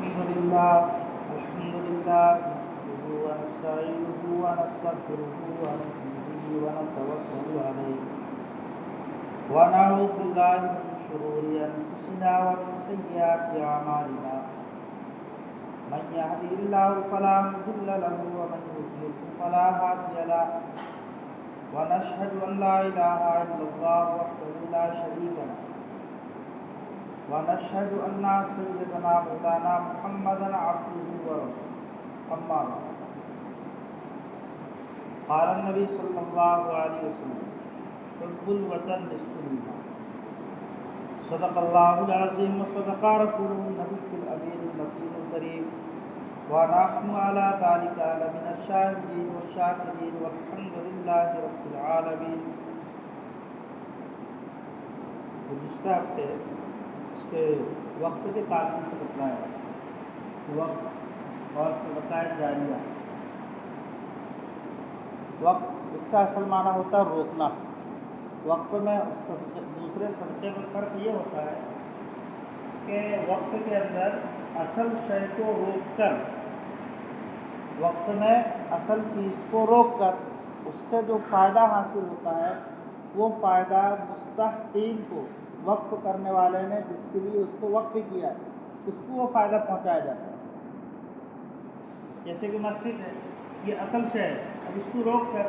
الحمد لله نحمده ونستعينه ونستغفره ونؤمن به ونتوكل عليه ونعوذ بالله من شرور أنفسنا ومن سيئات أعمالنا من يهده الله فلا مضل له ومن يضلل فلا هادي له ونشهد أن لا إله إلا الله وحده لا شريك له ونشهد أن سيدنا مولانا محمدا عبده ورسوله أما بعد قال النبي صلى الله عليه وسلم حب الوطن نصف الإيمان صدق الله العظيم وصدق رسوله النبي الأمين المكين الكريم ونحن على ذلك من الشاهدين والشاكرين والحمد لله رب العالمين. گزشتہ ہفتے اس کے وقت کے تعلق سے بتلایا وقت اور صدقہ جاریہ. وقت اس کا اصل معنی ہوتا ہے روکنا. وقت میں دوسرے صدقے میں فرق یہ ہوتا ہے کہ وقت کے اندر اصل شے کو روک کر، وقت میں اصل چیز کو روک کر اس سے جو فائدہ حاصل ہوتا ہے وہ فائدہ مستحقین کو، وقف کرنے والے نے جس کے لیے اس کو وقف کیا ہے اس کو وہ فائدہ پہنچایا جاتا ہے. جیسے کہ مسجد ہے، یہ اصل شے ہے، اب اس کو روک کر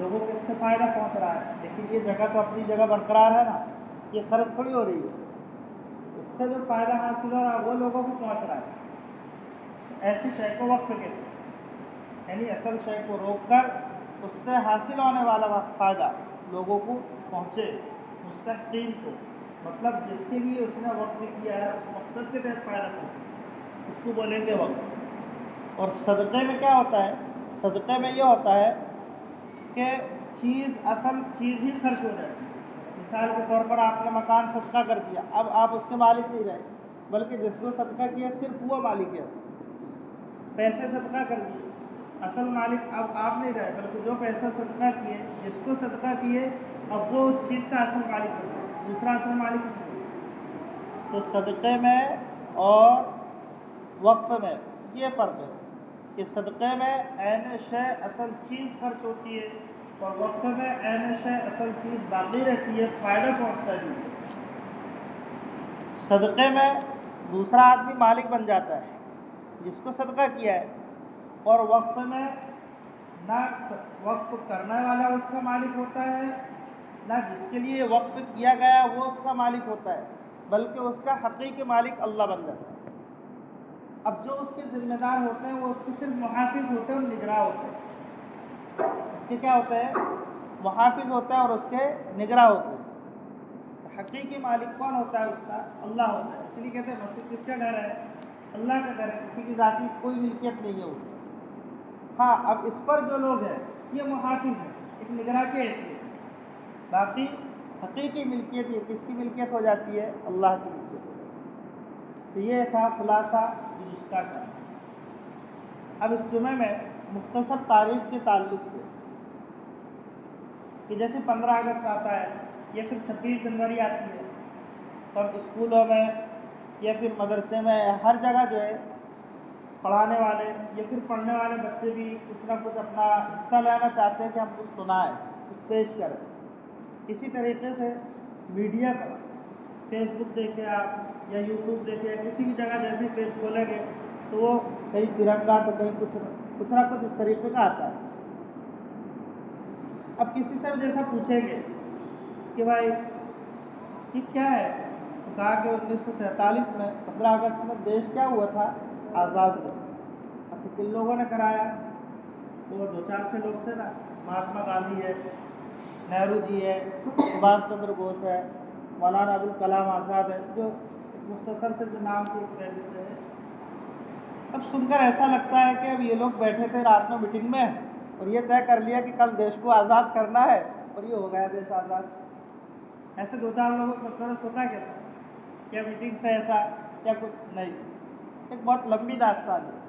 لوگوں کو اس سے فائدہ پہنچ رہا ہے، لیکن یہ جگہ تو اپنی جگہ برقرار ہے نا، یہ خرچ تھوڑی ہو رہی ہے. اس سے جو فائدہ حاصل ہو رہا ہے وہ لوگوں کو پہنچ رہا ہے. ایسی شے کو وقف کہتے ہیں، یعنی اصل شے کو روک کر اس سے حاصل ہونے والا فائدہ لوگوں کو پہنچے، مستحقین کو، مطلب جس کے لیے اس نے وقف کیا ہے اس مقصد کے تحت فائدہ پہنچے، اس کو بولیں گے وقف. اور صدقے میں کیا ہوتا ہے؟ صدقے میں یہ ہوتا ہے کہ اصل چیز ہی خرچ ہو جائے. مثال کے طور پر آپ نے مکان صدقہ کر دیا، اب آپ اس کے مالک نہیں رہے، بلکہ جس کو صدقہ کیا صرف وہ مالک ہے. پیسے صدقہ کر دیے، اصل مالک اب آپ نہیں رہے، بلکہ جو پیسہ صدقہ کیے، جس کو صدقہ کیے، اب وہ اس چیز کا اصل مالک ہے، دوسرا اصل مالک نہیں. تو صدقے میں اور وقف میں یہ فرق ہے کہ صدقے میں عین شے اصل چیز خرچ ہوتی ہے اور وقف میں عین شے اصل چیز باقی رہتی ہے، فائدہ پہنچتا ہے. صدقے میں دوسرا آدمی مالک بن جاتا ہے جس کو صدقہ کیا ہے، اور وقف میں نہ وقف کرنے والا اس کا مالک ہوتا ہے، نہ جس کے لیے وقف کیا گیا وہ اس کا مالک ہوتا ہے، بلکہ اس کا حقیقی مالک اللہ بن جاتا ہے. اب جو اس کے ذمہ دار ہوتے ہیں وہ اس کے صرف محافظ ہوتے ہیں اور نگراں ہوتے ہیں. اس کے کیا ہوتے ہیں؟ محافظ ہوتا ہے اور اس کے نگراں ہوتے ہیں. حقیقی مالک کون ہوتا ہے؟ اس کا اللہ ہوتا ہے. اس لیے کہتے ہیں مسجد کس کا گھر ہے؟ اللہ کا گھر ہے، کسی کی ذاتی کوئی ملکیت نہیں ہے اس کی. ہاں، اب اس پر جو لوگ ہیں یہ محافظ ہیں، ایک نگراں کے حیثیت. باقی حقیقی ملکیت یہ کس کی ملکیت ہو جاتی ہے؟ اللہ کی ملکیت ہو جاتی ہے. تو یہ تھا خلاصہ گزشتہ کا. اب اس جمعے میں مختصر تاریخ کے تعلق سے کہ جیسے 15 اگست آتا ہے یا پھر 26 جنوری آتی ہے، اور اسکولوں میں یا پھر مدرسے میں ہر جگہ جو ہے پڑھانے والے یا پھر پڑھنے والے بچے بھی کچھ نہ کچھ اپنا حصہ لینا چاہتے ہیں کہ ہم کچھ سنائیں، کچھ پیش کریں. اسی طریقے سے میڈیا پر فیس بک دیکھیں آپ یا یوٹیوب دیکھیں، کسی بھی جگہ جیسے پیج کھولیں گے تو وہ کہیں ترنگا تو کہیں کچھ نہ کچھ اس طریقے کا آتا ہے. اب کسی سے جیسا پوچھیں گے کہ بھائی یہ کیا ہے، تو کہا کہ 1947 میں 15 اگست میں دیش کیا ہوا تھا؟ آزاد ہوا. اچھا، کن لوگوں نے کرایا؟ وہ 2-4 سے لوگ تھے نا، مہاتما گاندھی ہے، نہرو جی ہے، سبھاش چندر بوس ہے، مولانا ابوالکلام آزاد ہے، جو مختصر سے جو نام کی فہرست ہے. اب سن کر ایسا لگتا ہے کہ اب یہ لوگ بیٹھے تھے رات میں میٹنگ میں اور یہ طے کر لیا کہ کل دیش کو آزاد کرنا ہے اور یہ ہو گیا دیش آزاد. ایسے 2-4 لوگوں کو ہوتا کیا میٹنگ سے ایسا کیا کچھ نہیں. ایک بہت لمبی داستان ہے.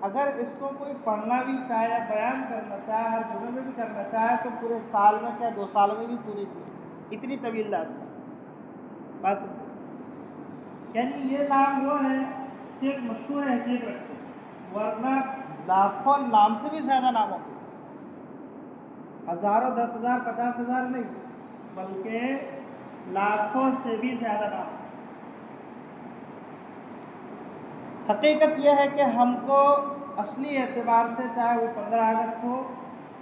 اگر اس کو کوئی پڑھنا بھی چاہے، بیان کرنا چاہے، ہر جمعے میں بھی کرنا چاہے تو پورے سال میں کیا 2 سال میں بھی پوری کی. اتنی طویل داستان. بس یعنی یہ نام وہ ہے ایک مشہور حیثیت رکھتے ہیں، ورنہ لاکھوں نام سے بھی زیادہ نام ہوتے ہیں، ہزاروں، 10,000، 50,000 نہیں، بلکہ لاکھوں سے بھی زیادہ نام ہوتے ہیں۔ حقیقت یہ ہے کہ ہم کو اصلی اعتبار سے، چاہے وہ 15 اگست ہو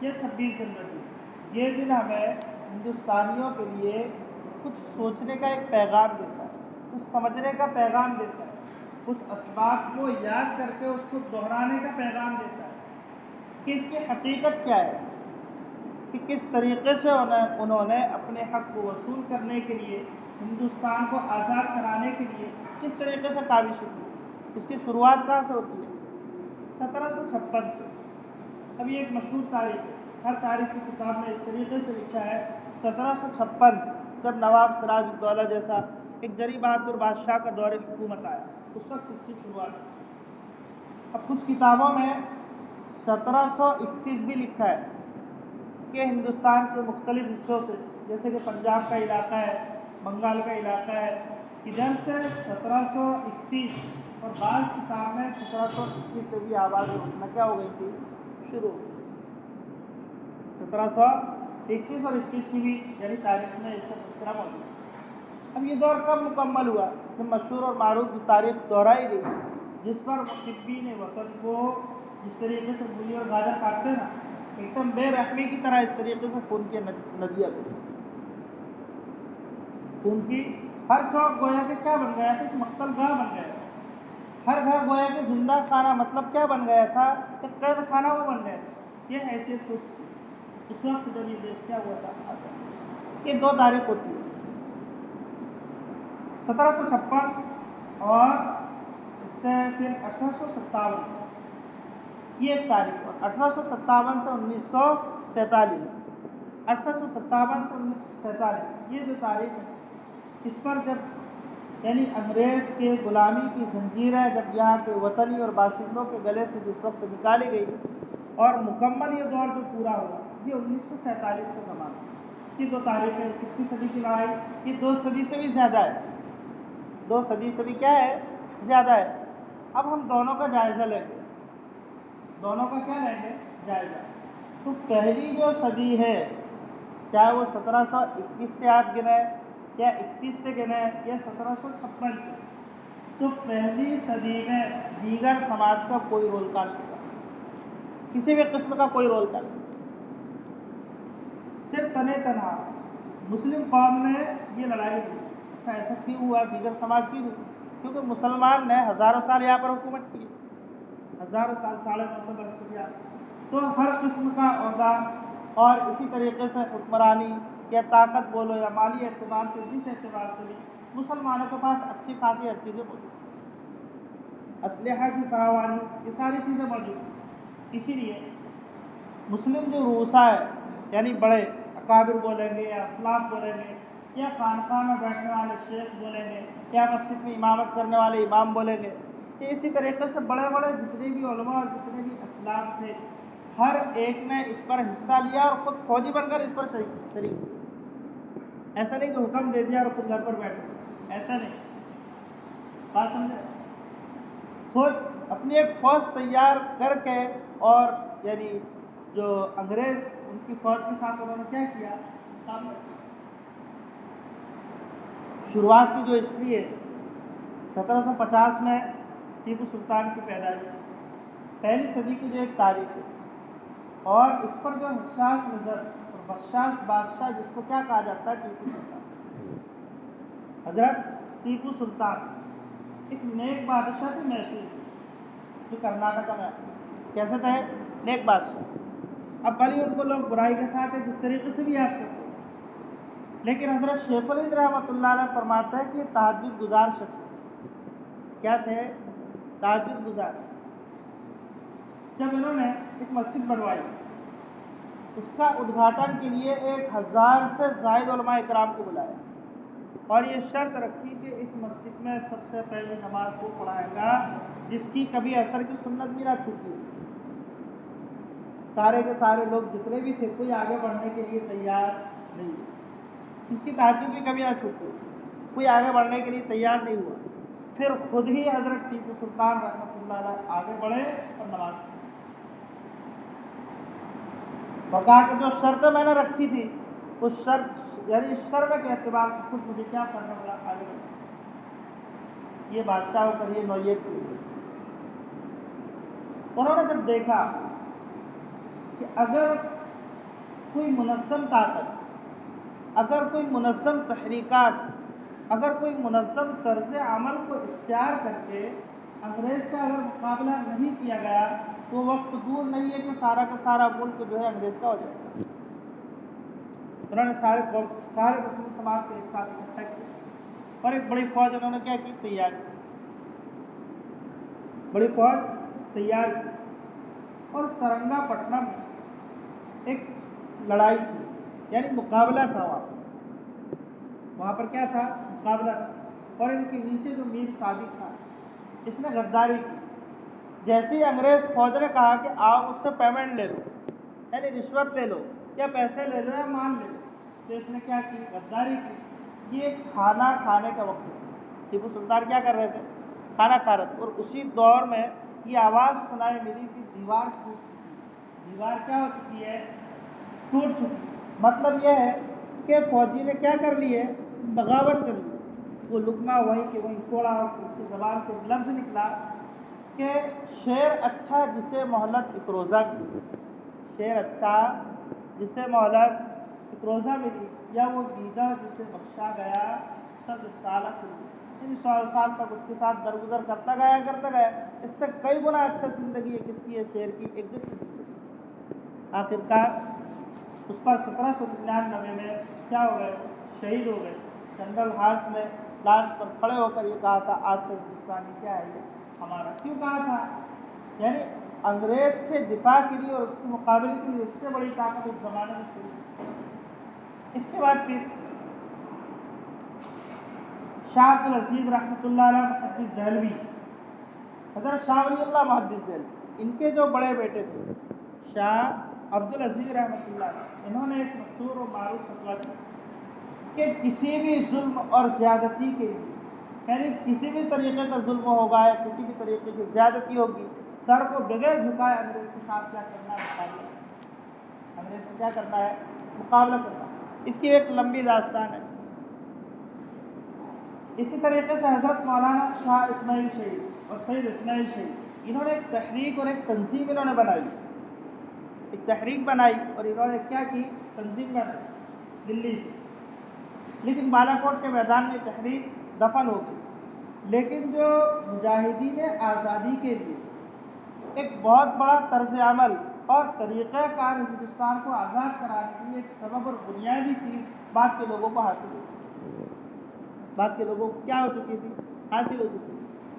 یا 26 جنوری، یہ دن ہمیں ہندوستانیوں کے لیے کچھ سوچنے کا ایک پیغام دیتا ہے، کچھ سمجھنے کا پیغام دیتا ہے، کچھ اسباب کو یاد کر کے اس کو دہرانے کا پیغام دیتا ہے کہ اس کی حقیقت کیا ہے، کہ کس طریقے سے انہوں نے اپنے حق کو وصول کرنے کے لیے، ہندوستان کو آزاد کرانے کے لیے کس طریقے سے کاوشیں کی۔ اس کی شروعات کہاں سے ہوتی ہے؟ 1756 سے۔ اب یہ ایک مشہور تاریخ ہے، ہر تاریخ کی کتاب میں اس طریقے سے لکھا ہے 1756 جب نواب سراج الدولہ جیسا ایک جری بہادر بادشاہ کا دور حکومت آیا، اس وقت اس کی شروعات ہوئی۔ اب کچھ کتابوں میں 1731 بھی لکھا ہے کہ ہندوستان کے مختلف حصوں سے، جیسے کہ پنجاب کا علاقہ ہے، بنگال کا علاقہ ہے، ادھر سے 1731 اور بعض کتاب میں 1721 سے بھی آواز اٹھنا کیا ہو گئی تھی، شروع ہو گئی۔ 1721 اور 21 کی بھی یعنی تاریخ میں اس کا تذکرہ موجود ہے۔ اب یہ دور کب مکمل ہوا؟ جب مشہور اور معروف جو تاریخ دہرائی گئی، جس پر محبین وطن کو جس طریقے سے گولی اور گاجر کاٹتے نا، ایک دم بے رحمی کی طرح اس طریقے سے خون کی ندیاں بہی، خون کی ہر چوک گویا کہ کیا بن گیا تھا، ایک مقتل گاہ بن گیا تھا، ہر گھر گویا کہ زندہ خانہ، مطلب کیا بن گیا تھا کہ قید خانہ وہ بن گیا تھا۔ یہ حیثیت کچھ اس وقت جب یہ دیش کیا ہوا تھا۔ یہ دو تاریخ ہوتی ہے، 1756 اور اس سے پھر 1857، یہ ایک تاریخ، اور 1857 سے 1947، 1857 سے 1947 یہ جو تاریخ ہے، اس پر جب یعنی انگریز کے غلامی کی زنجیریں جب یہاں کے وطنی اور باشندوں کے گلے سے جس وقت نکالی گئی اور مکمل یہ دور جو پورا ہوا، یہ 1947 کا زمانہ۔ یہ دو تاریخیں، کتنی صدی کی لڑائی، یہ 2 صدی سے بھی زیادہ ہے، 2 صدی سے بھی کیا ہے، زیادہ ہے۔ اب ہم دونوں کا جائزہ لیں گے، دونوں کا کیا لیں گے، جائزہ۔ تو پہلی جو صدی ہے، چاہے وہ 1721 سے آپ گنیں یا 21 سے گنیں یا 1756 سے، تو پہلی صدی میں دیگر سماج کا کوئی رول کار نہیں تھا، کسی بھی قسم کا کوئی رول کار نہیں، صرف تنے تنہا مسلم قوم نے یہ لڑائی کی۔ اچھا ایسا کیوں ہوا، دیگر سماج کی نہیں؟ کیونکہ مسلمان نے ہزاروں سال یہاں پر حکومت کی، ہزاروں سال، 950 برس کیا، تو ہر قسم کا عہدہ اور اسی طریقے سے حکمرانی یا طاقت بولو یا مالی اعتبار سے، جس اعتبار سے بھی مسلمانوں کے پاس اچھی خاصی ہر چیزیں موجود ہیں، اسلحہ کی فراوانی، یہ ساری چیزیں موجود ہیں۔ اسی لیے مسلم جو رؤسا ہے، یعنی بڑے اکابر بولیں گے یا اسلاف بولیں گے یا خانقاہ میں بیٹھنے والے شیخ بولیں گے یا مسجد میں امامت کرنے والے امام بولیں گے، کہ اسی طریقے سے بڑے بڑے جتنے بھی علماء اور جتنے بھی اسلاف تھے، ہر ایک نے اس پر حصہ لیا اور خود فوجی بن کر اس پر شریک۔ ایسا نہیں کہ حکم دے دیا اور خود گھر پر بیٹھے، ایسا نہیں، بات سمجھے، خود اپنی ایک فوج تیار کر کے، اور یعنی جو انگریز ان کی فوج کے ساتھ انہوں نے کیا کیا، کام کیا۔ شروعات کی جو ہسٹری ہے، 1750 میں ٹیپو سلطان کی پیدائش، پہلی صدی کی جو ایک تاریخ ہے، اور اس پر جو حساس نظر اور بشاش بادشاہ، جس کو کیا کہا جاتا ہے، ٹیپو سلطان، حضرت ٹیپو سلطان ایک نیک بادشاہ تھے، میسور جو کرناٹک میں، کیسے تھے، نیک بادشاہ۔ اب بھلی ان کو لوگ برائی کے ساتھ جس طریقے سے بھی یاد کرتے ہیں، لیکن حضرت شیخ الہند رحمۃ اللہ علیہ فرماتا ہے کہ یہ تہجد گزار شخص تھے۔ کیا تھے، تہجد گزار۔ جب انہوں نے ایک مسجد بنوائی، اس کا ادگھاٹن کے لیے 1000 سے زائد علماء اکرام کو بلایا، اور یہ شرط رکھی کہ اس مسجد میں سب سے پہلی نماز وہ پڑھائے گا جس کی کبھی عصر کی سنت بھی نہ چھوٹی۔ سارے کے سارے لوگ جتنے بھی تھے، کوئی آگے بڑھنے کے لیے تیار نہیں، اس کی تہجد بھی کبھی نہ چھوٹی، کوئی آگے بڑھنے کے لیے تیار نہیں ہوا۔ پھر خود ہی حضرت ٹیپو سلطان رحمۃ اللہ علیہ آگے بڑھے اور نماز پڑھی اور کہا کہ جو شرط میں نے رکھی تھی اس شرط یعنی شرم کے اعتبار سے خود مجھے کیا کرنا ہوگا آگے بڑھنا۔ یہ بادشاہوں پر یہ نوعیت تھی۔ انہوں نے جب دیکھا کہ اگر کوئی منظم طاقت، اگر کوئی منظم تحریکات، اگر کوئی منظم طرز عمل کو اختیار کر کے انگریز کا اگر مقابلہ نہیں کیا گیا تو وقت دور نہیں ہے کہ سارا کا سارا ملک جو ہے انگریز کا ہو جائے گا۔ انہوں نے سارے مسلم سماج کو ایک ساتھ اکٹھا کیا اور ایک بڑی فوج انہوں نے کیا کی، تیار کی، بڑی فوج تیار کی اور سرنگا پٹنم میں ایک لڑائی تھی، یعنی مقابلہ تھا وہاں پر کیا تھا، مقابلہ تھا۔ اور ان کے نیچے جو میر صادق تھا اس نے غداری کی۔ جیسے ہی انگریز فوج نے کہا کہ آپ اس سے پیمنٹ لے لو، یعنی رشوت لے لو یا پیسے لے لو یا مان لے لو، تو اس نے کیا کی، غداری کی۔ یہ کھانا کھانے کا وقت تھا، ٹیپو سلطان کیا کر رہے تھے، کھانا کھا رہے تھے، اور اسی دور میں یہ آواز سنائی ملی کہ دیوار ٹوٹ چکی ہے۔ دیوار کیا ہو چکی ہے، ٹوٹ چکی۔ مطلب یہ ہے کہ فوجی نے کیا کر لی ہے، بغاوت کر لی۔ وہ لقمہ وہیں کہ وہیں چھوڑا اور اس کی زبان سے لفظ نکلا کہ شیر اچھا جسے مہلت ایک روزہ کی، شیر اچھا جسے مہلت ایک روزہ ملی، یا وہ دیدہ جسے بخشا گیا 100 سالہ کی، یعنی 100 سال تک اس کے ساتھ درگزر کرتا گیا۔ اس سے کئی گنا اچھا زندگی ہے کس کی ہے، شیر کی ایک دن کی زندگی۔ آخرکار اس پر 1799 میں کیا ہو گئے، شہید ہو گئے۔ جنرل ہارس نے لاش پر کھڑے ہو کر یہ کہا تھا آج سے ہندوستانی کیا ہے یہ ہمارا، کیوں کہا تھا، یعنی انگریز کے دفاع کے لیے اور اس کے مقابلے کے لیے اس سے بڑی طاقت اس زمانے میں شروع۔ اس کے بعد پھر شاہ عبد العزیز رحمۃ اللہ علیہ محدث دہلوی، حضرت شاہ ولی اللہ محدث دہلوی، ان کے جو بڑے بیٹے تھے شاہ عبد العزیز رحمۃ اللہ علیہ، انہوں نے ایک مشہور و معروف فتویٰ دیا کہ کسی بھی ظلم اور زیادتی کے لیے، یعنی کسی بھی طریقے کا ظلم ہوگا یا کسی بھی طریقے کی زیادتی ہوگی، سر کو بغیر جھکائے انگریز کے ساتھ کیا کرنا ہے، مقابلہ، انگریز سے کیا کرنا ہے، مقابلہ کرنا ہے۔ اس کی ایک لمبی داستان ہے۔ اسی طریقے سے حضرت مولانا شاہ اسماعیل شہید اور سید اسماعیل شہید، انہوں نے ایک تحریک اور ایک تنظیم انہوں نے بنائی، ایک تحریک بنائی اور انہوں نے کیا کی، تنظیم بنائی دلی سے، لیکن بالا کوٹ کے میدان میں تحریک دفن ہو گئی۔ لیکن جو مجاہدین آزادی کے لیے ایک بہت بڑا طرز عمل اور طریقہ کار ہندوستان کو آزاد کرانے کے لیے ایک سبب اور بنیادی چیز بعد کے لوگوں کو حاصل ہوئی، بعد کے لوگوں کو کیا ہو چکی تھی، حاصل ہو چکی تھی،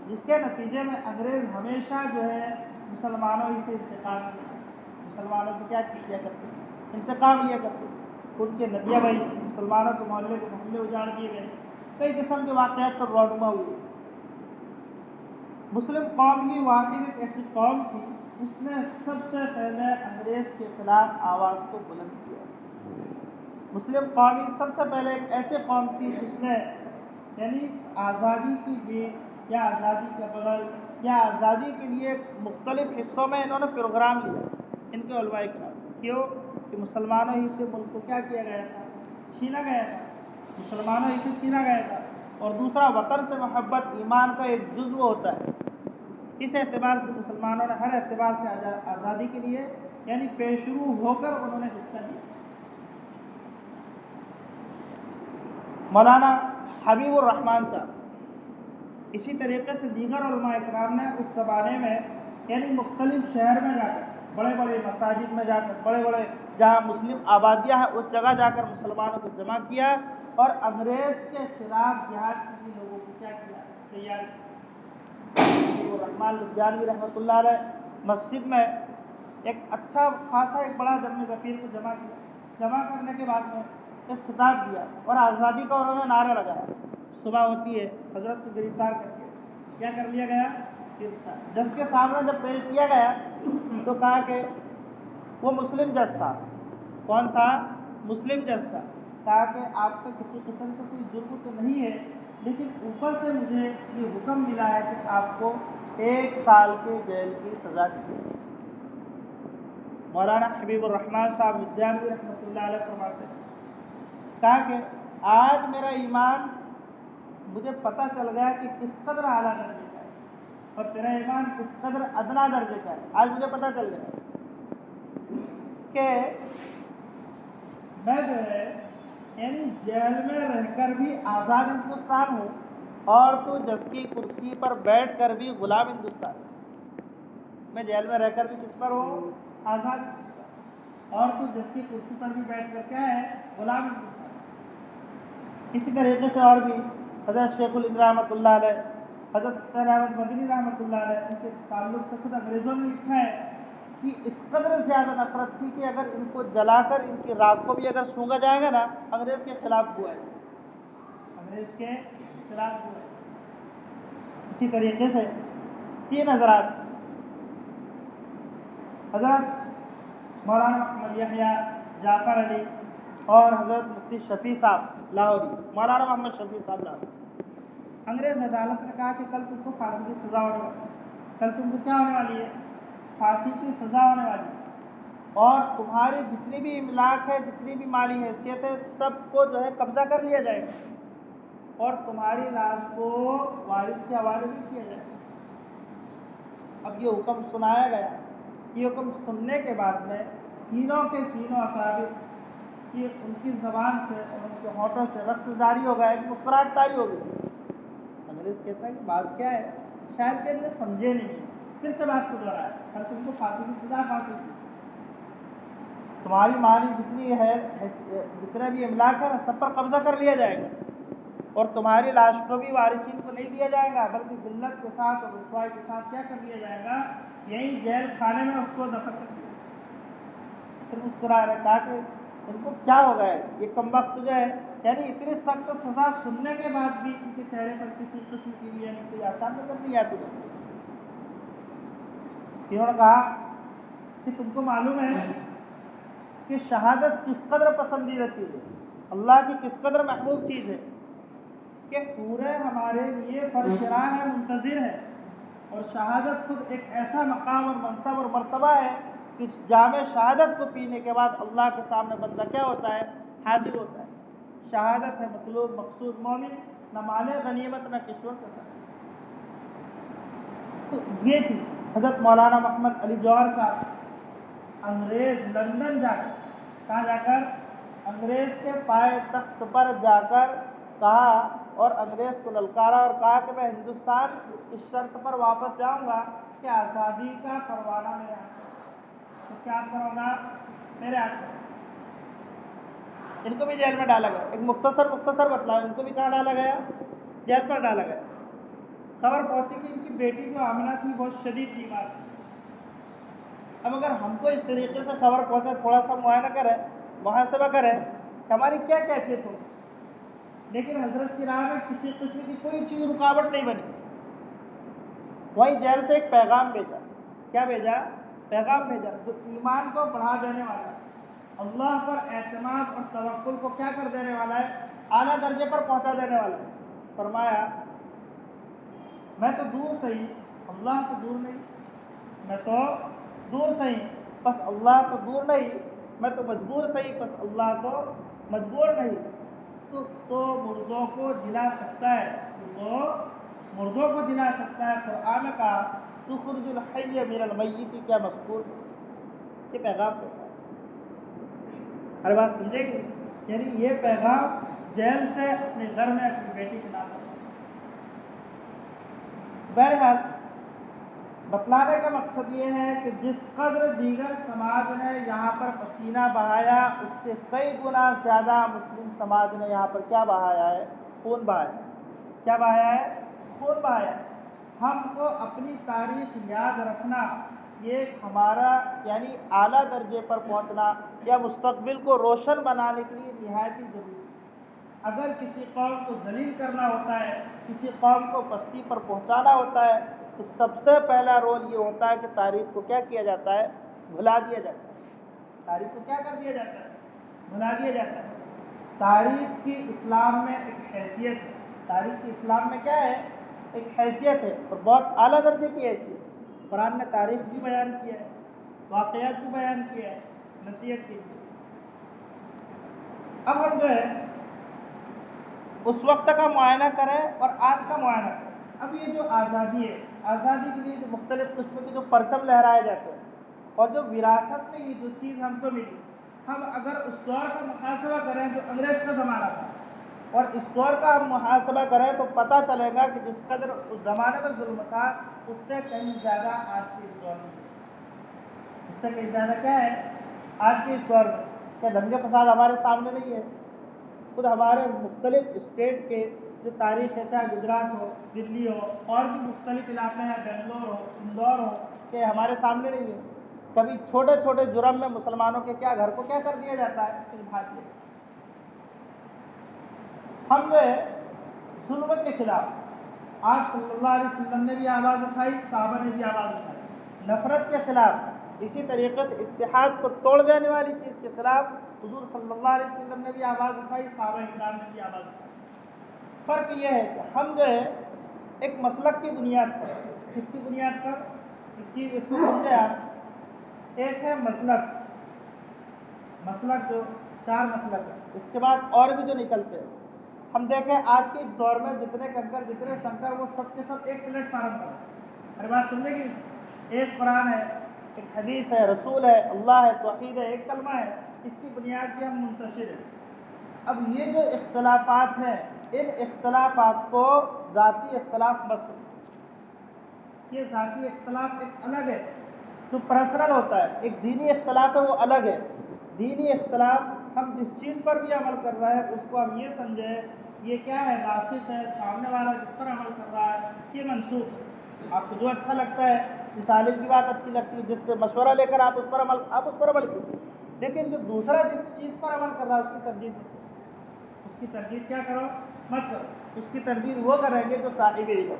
جس کے نتیجے میں انگریز ہمیشہ جو ہے مسلمانوں ہی سے انتقام کیا، مسلمانوں سے کیا کیا کرتے ہیں، انتقام لیا کرتے ہیں۔ ان کے ندیاں بہی، مسلمانوں کے محلے اجاڑ دیے گئے، کئی قسم کے واقعات پر رونما ہوئے۔ مسلم قوم ہی واحد ایک ایسی قوم تھی جس نے سب سے پہلے انگریز کے خلاف آواز کو بلند کیا۔ مسلم قوم ہی سب سے پہلے ایک ایسی قوم تھی جس نے یعنی آزادی کی بھی یا آزادی کے بغل یا آزادی کے لیے مختلف حصوں میں انہوں نے پروگرام لیا، ان کے علماء کرام، کیوں کہ مسلمانوں ہی سے ملک کو کیا کیا گیا تھا، چھینا گیا تھا، مسلمانوں ہی سے چھینا گیا تھا۔ اور دوسرا وطن سے محبت ایمان کا ایک جزو ہوتا ہے، اس اعتبار سے مسلمانوں نے ہر اعتبار سے آزادی کے لیے یعنی پیشرو ہو کر انہوں نے حصہ لیا۔ مولانا حبیب الرحمان صاحب، اسی طریقے سے دیگر علماء کرام نے اس زمانے میں یعنی مختلف شہر میں جا کر، بڑے بڑے مساجد میں جا کر، بڑے بڑے جہاں مسلم آبادیاں ہیں اس جگہ جا کر مسلمانوں کو جمع کیا اور انگریز کے خلاف جہاد کے لیے لوگوں کو کیا کیا، تیار کیا۔ رحمان لدھیانوی رحمۃ اللہ علیہ مسجد میں ایک اچھا خاصا ایک بڑا جمع غفیر کو جمع کیا، جمع کرنے کے بعد میں ایک خطاب دیا اور آزادی کا انہوں نے نعرہ لگایا۔ صبح ہوتی ہے، حضرت کو گرفتار کر کے کیا کر لیا گیا، جج کے سامنے جب پیش کیا گیا تو کہا کہ وہ مسلم جج تھا۔ کون تھا، مسلم جج تھا۔ کہا کہ آپ کا کسی قسم کا کوئی جرم تو نہیں ہے لیکن اوپر سے مجھے یہ حکم ملا ہے کہ آپ کو 1 سال کے جیل کی سزا دی۔ مولانا حبیب الرحمان صاحب ودیانوی رحمۃ اللہ علیہ فرماتے ہیں، کہا کہ آج میرا ایمان مجھے پتہ چل گیا کہ کس قدر اعلیٰ درجے کا ہے اور تیرا ایمان کس قدر ادنا درجے کا ہے۔ آج مجھے پتہ چل گیا کہ میں جو ہے یعنی جیل میں رہ کر بھی آزاد ہندوستان ہوں اور تو جس کی کرسی پر بیٹھ کر بھی غلام ہندوستان۔ میں جیل میں رہ کر بھی کس پر ہوں؟ آزاد ہندوستان، اور تو جس کی کرسی پر بھی بیٹھ کر کیا ہے؟ غلام ہندوستان۔ اسی طریقے سے اور بھی حضرت شیخ الہند رحمۃ اللہ علیہ، حضرت حسین احمد مدنی رحمۃ اللہ علیہ، ان کے تعلق سے خود انگریزوں نے لکھا ہے کہ اس قدر زیادہ نفرت تھی کہ اگر ان کو جلا کر ان کی راکھ کو بھی اگر سونگا جائے گا نا، انگریز کے خلاف ہوا ہے، انگریز کے خلاف ہوا ہے۔ اسی طریقے سے 3 حضرات، حضرت مولانا محمد یحییٰ جعفر علی اور حضرت مفتی شفیع صاحب لاہوری، مولانا محمد شفیع صاحب لاہوری، انگریز عدالت نے کہا کہ کل تم کو پھانسی کی سزا ہونے والی ہے، کل تم کو کیا ہونے والی ہے؟ پھانسی کی سزا ہونے والی ہے، اور تمہاری جتنی بھی املاک ہے، جتنی بھی مالی حیثیت ہے، سب کو جو ہے قبضہ کر لیا جائے گا اور تمہاری لاش کو وارث کے حوالے نہیں کیا جائے گا۔ اب یہ حکم سنایا گیا، یہ حکم سننے کے بعد میں تینوں کے تینوں اکابر کی ان کی زبان سے اور ان کے ہونٹوں سے رقص جاری ہو گیا، ایک مسکراہٹ طاری ہو گئی۔ انگریز کہتا ہے کہ بات کیا ہے؟ شاید کہ انہیں سمجھے نہیں، پھر سے بات کو دوہرایا، کل تم کو پھانسی کی سزا، پھانسی کی، تمہاری مالی جتنی ہے، جتنے بھی املاک ہے نا، سب پر قبضہ کر لیا جائے گا اور تمہاری لاش کو بھی وارثین کو نہیں دیا جائے گا، بلکہ ذلت کے ساتھ اور رسوائی کے ساتھ کیا کر لیا جائے گا؟ یہی جیل خانے میں اس کو دفن کر دیا۔ پھر مسکرا رہے، کہا کہ ان کو کیا ہو گیا ہے؟ یہ کم وقت جو ہے یعنی اتنی سخت سزا سننے کے بعد بھی ان کے چہرے پر کسی قسم کی بھی یعنی کوئی آسان نظر نہیں آتی۔ انہوں نے کہا کہ تم کو معلوم ہے کہ شہادت کس قدر پسندیدہ چیز ہے، اللہ کی کس قدر محبوب چیز ہے، کہ پورے ہمارے لیے فرشراہ ہے، منتظر ہے، اور شہادت خود ایک ایسا مقام اور منصب اور مرتبہ ہے کہ جام شہادت کو پینے کے بعد اللہ کے سامنے بندہ کیا ہوتا ہے؟ حاضر ہوتا ہے۔ شہادت ہے مطلوب مقصود مومن، نہ مال غنیمت نہ کشور کا ساتھ۔ تو یہ تھی حضرت مولانا محمد علی جوہر صاحب، انگریز لندن جا کر، کہاں جا کر؟ انگریز کے پائے تخت پر جا کر کہا اور انگریز کو للکارا اور کہا کہ میں ہندوستان اس شرط پر واپس جاؤں گا کہ آزادی کا پروانہ میرے ہاتھ میں، تو کیا پروانہ میرے ہاتھ میں۔ ان کو بھی جیل میں ڈالا گیا، ایک مختصر بتلاؤ، ان کو بھی کہاں ڈالا گیا؟ جیل پر ڈالا گیا۔ خبر پہنچی کہ ان کی بیٹی جو آمنہ تھی بہت شدید بیمار تھی۔ اب اگر ہم کو اس طریقے سے خبر پہنچے، تھوڑا سا معائنہ کریں، محاسبہ کریں کہ ہماری کیا کیفیت ہوگی، لیکن حضرت کی راہ میں کسی قسم کی کوئی چیز رکاوٹ نہیں بنی۔ وہی جیل سے ایک پیغام بھیجا، کیا بھیجا؟ پیغام بھیجا جو ایمان کو بڑھا دینے والا ہے، اللہ پر اعتماد اور توکل کو کیا کر دینے والا ہے؟ اعلیٰ درجے پر پہنچا دینے والا ہے۔ فرمایا میں تو دور صحیح، اللہ تو دور نہیں، میں تو دور صحیح بس اللہ تو دور نہیں، میں تو مجبور صحیح بس اللہ تو مجبور نہیں۔ تو مردوں کو جلا سکتا ہے، تو مردوں کو جلا سکتا ہے۔ قرآن کا تخرج الحی من المیت کیا مذکور، یہ پیغام دیتا ہے۔ ہر بات سمجھے گی؟ یعنی یہ پیغام جیل سے اپنے گھر میں اپنی بیٹی کے نام۔ بہرحال بتلانے کا مقصد یہ ہے کہ جس قدر دیگر سماج نے یہاں پر پسینہ بہایا، اس سے کئی گنا زیادہ مسلم سماج نے یہاں پر کیا بہایا ہے؟ خون بہایا۔ کیا بہایا ہے؟ خون بہایا۔ ہم کو اپنی تاریخ یاد رکھنا، یہ ہمارا یعنی اعلیٰ درجے پر پہنچنا یا مستقبل کو روشن بنانے کے لیے نہایت ہی ضروری ہے۔ اگر کسی قوم کو ذلیل کرنا ہوتا ہے، کسی قوم کو پستی پر پہنچانا ہوتا ہے، تو سب سے پہلا رول یہ ہوتا ہے کہ تاریخ کو کیا کیا جاتا ہے؟ بھلا دیا جاتا ہے۔ تاریخ کو کیا کر دیا جاتا ہے؟ بھلا دیا جاتا ہے۔ تاریخ کی اسلام میں ایک حیثیت ہے، تاریخ کی اسلام میں کیا ہے؟ ایک حیثیت ہے اور بہت اعلیٰ درجے کی حیثیت۔ قرآن نے تاریخ بھی بیان کیا ہے، واقعات بھی بیان کیا ہے نصیحت کے لیے۔ اب ہم جو ہے اس وقت کا معائنہ کریں اور آج کا معائنہ کریں۔ اب یہ جو آزادی ہے، آزادی کے لیے جو مختلف قسم کے جو پرچم لہرائے جاتے ہیں اور جو وراثت میں یہ جو چیز ہم کو ملی، ہم اگر اس دور کا محاسبہ کریں جو انگریز کا زمانہ تھا اور اس دور کا ہم محاسبہ کریں تو پتہ چلے گا کہ جس قدر اس زمانے میں ظلم تھا اس سے کہیں زیادہ آج کے اس دور میں، اس سے کہیں زیادہ کیا ہے آج کے اس دور میں۔ کیا دنگے فساد ہمارے سامنے نہیں ہے؟ خود ہمارے مختلف اسٹیٹ کے جو تاریخ ہے، چاہے گجرات ہو، دلی ہو، اور بھی مختلف علاقے ہیں، بنگلور ہو، اندور ہو، کہ ہمارے سامنے نہیں ہے؟ کبھی چھوٹے چھوٹے جرم میں مسلمانوں کے کیا گھر کو کیا کر دیا جاتا ہے؟ بھاگیے۔ ہم جو ہے ظلم کے خلاف آپ صلی اللہ علیہ وسلم نے بھی آواز اٹھائی، صحابہ نے بھی آواز اٹھائی۔ نفرت کے خلاف، اسی طریقے سے اتحاد کو توڑ دینے والی چیز کے خلاف حضور صلی اللہ علیہ وسلم نے بھی آواز اٹھائی، صحابہ کرام نے بھی آواز اٹھائی۔ فرق یہ ہے کہ ہم جو ہے ایک مسلک کی بنیاد پر، کس کی بنیاد پر؟ ایک چیز اس کو سمجھے آپ، ایک ہے مسلک، مسلک جو 4 مسلک ہے، اس کے بعد اور بھی جو نکلتے ہیں۔ ہم دیکھیں آج کے اس دور میں جتنے کنکر جتنے سنکر وہ سب کے سب ایک پلیٹ فارم پر ہیں۔ ہر بات سن لیں گے، ایک قرآن ہے، ایک حدیث ہے، رسول ہے، اللہ ہے، توحید ہے، ایک کلمہ ہے، اس کی بنیاد پہ ہم منتشر ہیں۔ اب یہ جو اختلافات ہیں، ان اختلافات کو ذاتی اختلاف مت سمجھیں۔ یہ ذاتی اختلاف ایک الگ ہے جو پرسنل ہوتا ہے، ایک دینی اختلاف ہے وہ الگ ہے۔ دینی اختلاف ہم جس چیز پر بھی عمل کر رہے ہیں اس کو ہم یہ سمجھیں یہ کیا ہے، ناسخ ہے، سامنے والا جس پر عمل کر رہا ہے یہ منسوخ ہے۔ آپ کو جو اچھا لگتا ہے، جس عالم کی بات اچھی لگتی ہے، جس سے مشورہ لے کر آپ اس پر عمل کیجیے، لیکن جو دوسرا جس چیز پر عمل کر رہا ہے اس کی تردید مت کرو، اس کی تردید کیا کرو مت کرو، اس کی تردید وہ کریں گے جو صاحب علم ہے۔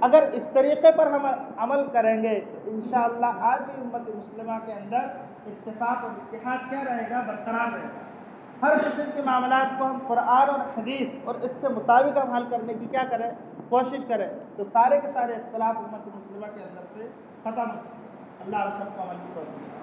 اگر اس طریقے پر ہم عمل کریں گے تو انشاءاللہ آج بھی امت مسلمہ کے اندر اتفاق اور اتحاد کیا رہے گا؟ برقرار رہے گا۔ ہر قسم کے معاملات کو ہم قرآن اور حدیث اور اس کے مطابق ہم حل کرنے کی کیا کریں؟ کوشش کریں، تو سارے کے سارے اختلاف امت مسلمہ کے اندر سے ختم ہو سکتے ہیں۔ اللہ ہم سب کو عمل کی توفیق دے۔